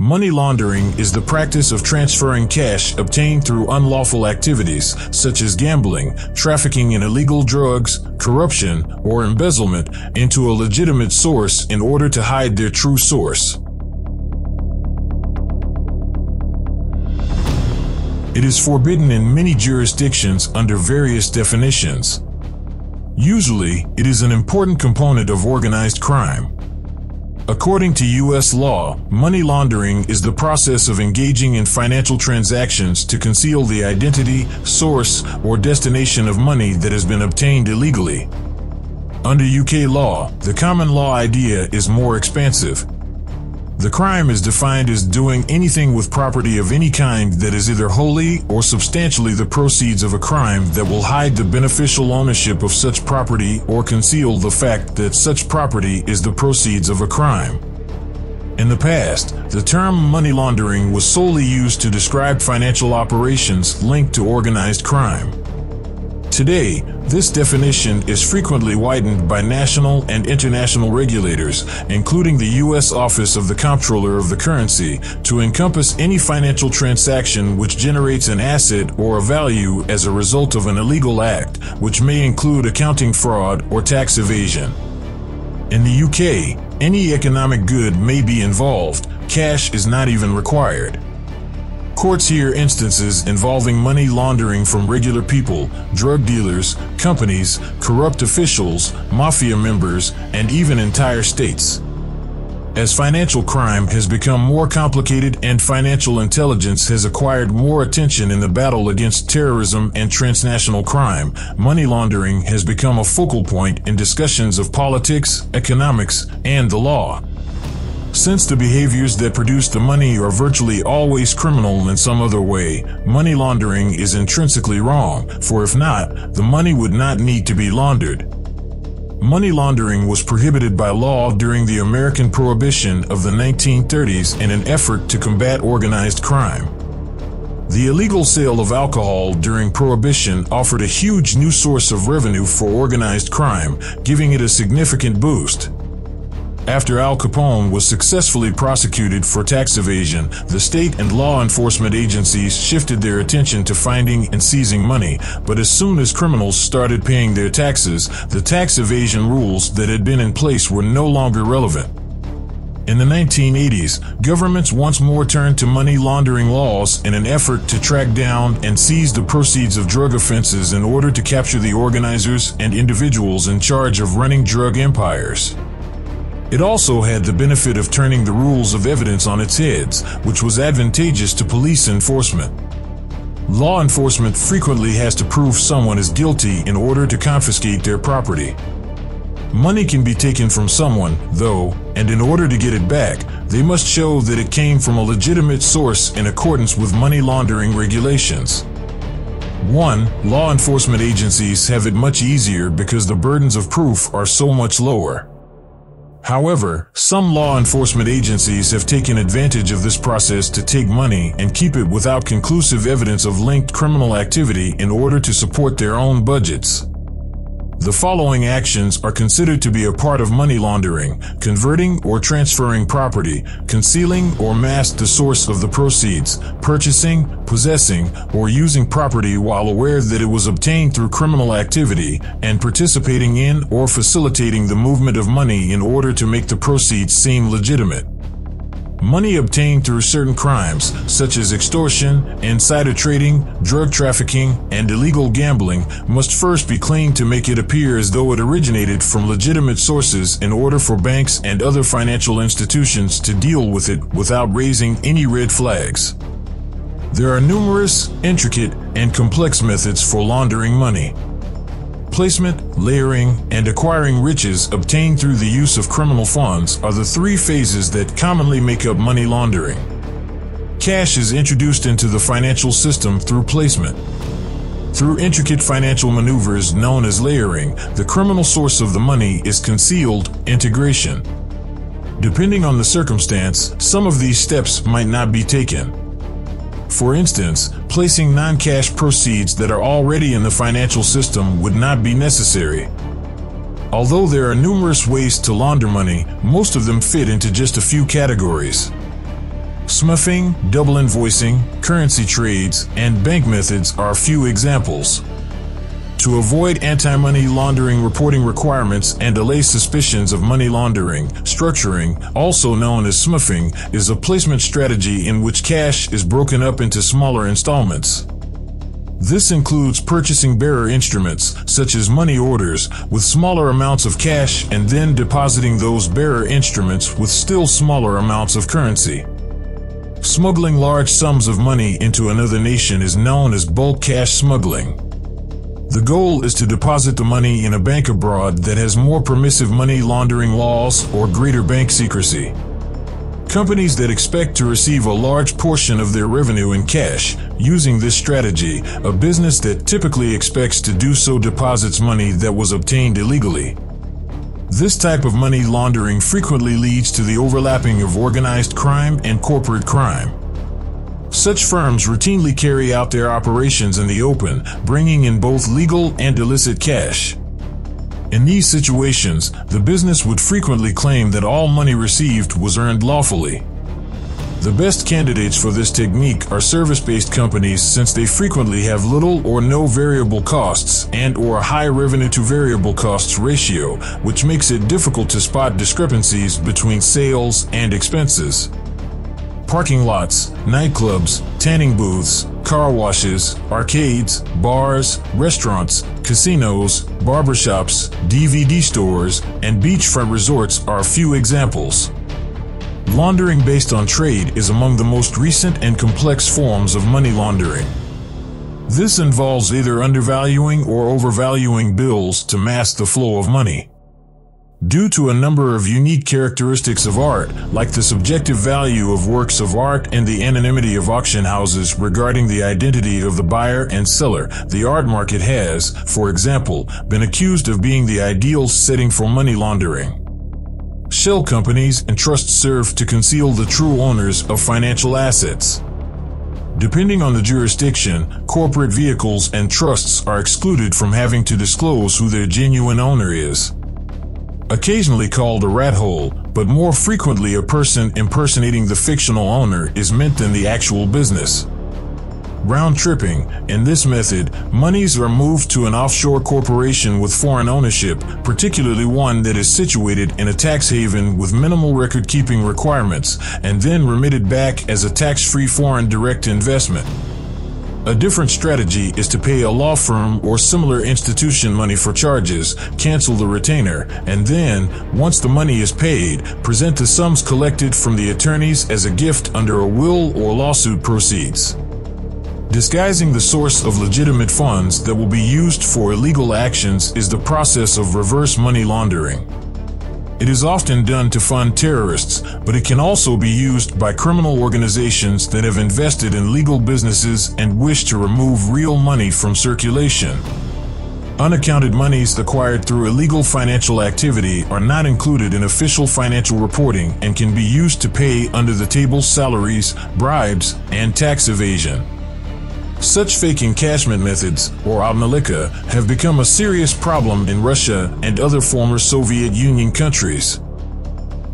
Money laundering is the practice of transferring cash obtained through unlawful activities, such as gambling, trafficking in illegal drugs, corruption, or embezzlement, into a legitimate source in order to hide their true source. It is forbidden in many jurisdictions under various definitions. Usually, it is an important component of organized crime. According to U.S. law, money laundering is the process of engaging in financial transactions to conceal the identity, source, or destination of money that has been obtained illegally. Under UK law, the common law idea is more expansive. The crime is defined as doing anything with property of any kind that is either wholly or substantially the proceeds of a crime that will hide the beneficial ownership of such property or conceal the fact that such property is the proceeds of a crime. In the past, the term money laundering was solely used to describe financial operations linked to organized crime. Today, this definition is frequently widened by national and international regulators, including the U.S. Office of the Comptroller of the Currency, to encompass any financial transaction which generates an asset or a value as a result of an illegal act, which may include accounting fraud or tax evasion. In the UK, any economic good may be involved. Cash is not even required. Courts hear instances involving money laundering from regular people, drug dealers, companies, corrupt officials, mafia members, and even entire states. As financial crime has become more complicated and financial intelligence has acquired more attention in the battle against terrorism and transnational crime, money laundering has become a focal point in discussions of politics, economics, and the law. Since the behaviors that produce the money are virtually always criminal in some other way, money laundering is intrinsically wrong, for if not, the money would not need to be laundered. Money laundering was prohibited by law during the American Prohibition of the 1930s in an effort to combat organized crime. The illegal sale of alcohol during Prohibition offered a huge new source of revenue for organized crime, giving it a significant boost. After Al Capone was successfully prosecuted for tax evasion, the state and law enforcement agencies shifted their attention to finding and seizing money, but as soon as criminals started paying their taxes, the tax evasion rules that had been in place were no longer relevant. In the 1980s, governments once more turned to money laundering laws in an effort to track down and seize the proceeds of drug offenses in order to capture the organizers and individuals in charge of running drug empires. It also had the benefit of turning the rules of evidence on its heads, which was advantageous to police enforcement. Law enforcement frequently has to prove someone is guilty in order to confiscate their property. Money can be taken from someone, though, and in order to get it back, they must show that it came from a legitimate source in accordance with money laundering regulations. 1. Law enforcement agencies have it much easier because the burdens of proof are so much lower. However, some law enforcement agencies have taken advantage of this process to take money and keep it without conclusive evidence of linked criminal activity in order to support their own budgets. The following actions are considered to be a part of money laundering: converting or transferring property, concealing or mask the source of the proceeds, purchasing, possessing, or using property while aware that it was obtained through criminal activity, and participating in or facilitating the movement of money in order to make the proceeds seem legitimate. Money obtained through certain crimes, such as extortion, insider trading, drug trafficking, and illegal gambling, must first be cleaned to make it appear as though it originated from legitimate sources in order for banks and other financial institutions to deal with it without raising any red flags. There are numerous, intricate, and complex methods for laundering money. Placement, layering, and acquiring riches obtained through the use of criminal funds are the three phases that commonly make up money laundering. Cash is introduced into the financial system through placement. Through intricate financial maneuvers known as layering, the criminal source of the money is concealed, integration. Depending on the circumstance, some of these steps might not be taken. For instance, placing non-cash proceeds that are already in the financial system would not be necessary. Although there are numerous ways to launder money, most of them fit into just a few categories. Smurfing, double invoicing, currency trades, and bank methods are a few examples. To avoid anti-money laundering reporting requirements and allay suspicions of money laundering, structuring, also known as smurfing, is a placement strategy in which cash is broken up into smaller installments. This includes purchasing bearer instruments, such as money orders, with smaller amounts of cash and then depositing those bearer instruments with still smaller amounts of currency. Smuggling large sums of money into another nation is known as bulk cash smuggling. The goal is to deposit the money in a bank abroad that has more permissive money laundering laws or greater bank secrecy. Companies that expect to receive a large portion of their revenue in cash using this strategy, a business that typically expects to do so deposits money that was obtained illegally. This type of money laundering frequently leads to the overlapping of organized crime and corporate crime. Such firms routinely carry out their operations in the open, bringing in both legal and illicit cash. In these situations, the business would frequently claim that all money received was earned lawfully. The best candidates for this technique are service-based companies, since they frequently have little or no variable costs and/or a high revenue-to-variable costs ratio, which makes it difficult to spot discrepancies between sales and expenses. Parking lots, nightclubs, tanning booths, car washes, arcades, bars, restaurants, casinos, barbershops, DVD stores, and beachfront resorts are a few examples. Laundering based on trade is among the most recent and complex forms of money laundering. This involves either undervaluing or overvaluing bills to mask the flow of money. Due to a number of unique characteristics of art, like the subjective value of works of art and the anonymity of auction houses regarding the identity of the buyer and seller, the art market has, for example, been accused of being the ideal setting for money laundering. Shell companies and trusts serve to conceal the true owners of financial assets. Depending on the jurisdiction, corporate vehicles and trusts are excluded from having to disclose who their genuine owner is. Occasionally called a rat hole, but more frequently a person impersonating the fictional owner is meant than the actual business. Round tripping. In this method, monies are moved to an offshore corporation with foreign ownership, particularly one that is situated in a tax haven with minimal record-keeping requirements, and then remitted back as a tax-free foreign direct investment. A different strategy is to pay a law firm or similar institution money for charges, cancel the retainer, and then, once the money is paid, present the sums collected from the attorneys as a gift under a will or lawsuit proceeds. Disguising the source of legitimate funds that will be used for illegal actions is the process of reverse money laundering. It is often done to fund terrorists, but it can also be used by criminal organizations that have invested in legal businesses and wish to remove real money from circulation. Unaccounted monies acquired through illegal financial activity are not included in official financial reporting and can be used to pay under-the-table salaries, bribes, and tax evasion. Such fake encashment methods, or obnalika, have become a serious problem in Russia and other former Soviet Union countries.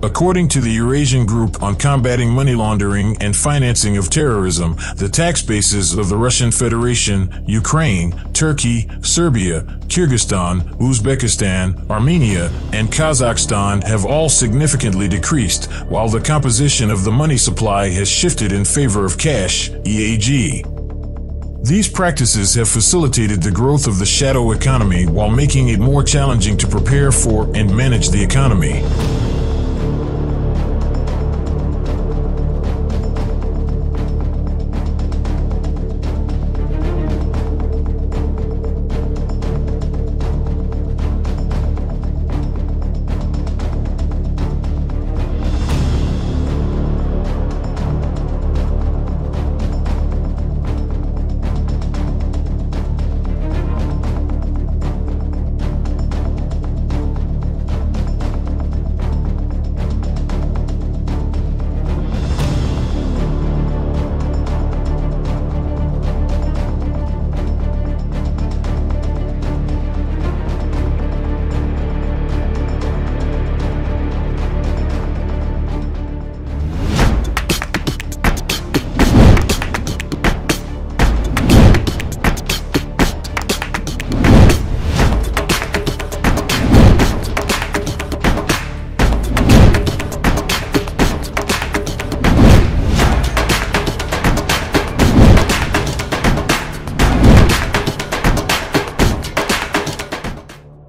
According to the Eurasian Group on Combating Money Laundering and Financing of Terrorism, the tax bases of the Russian Federation, Ukraine, Turkey, Serbia, Kyrgyzstan, Uzbekistan, Armenia, and Kazakhstan have all significantly decreased, while the composition of the money supply has shifted in favor of cash, e.g. These practices have facilitated the growth of the shadow economy while making it more challenging to prepare for and manage the economy.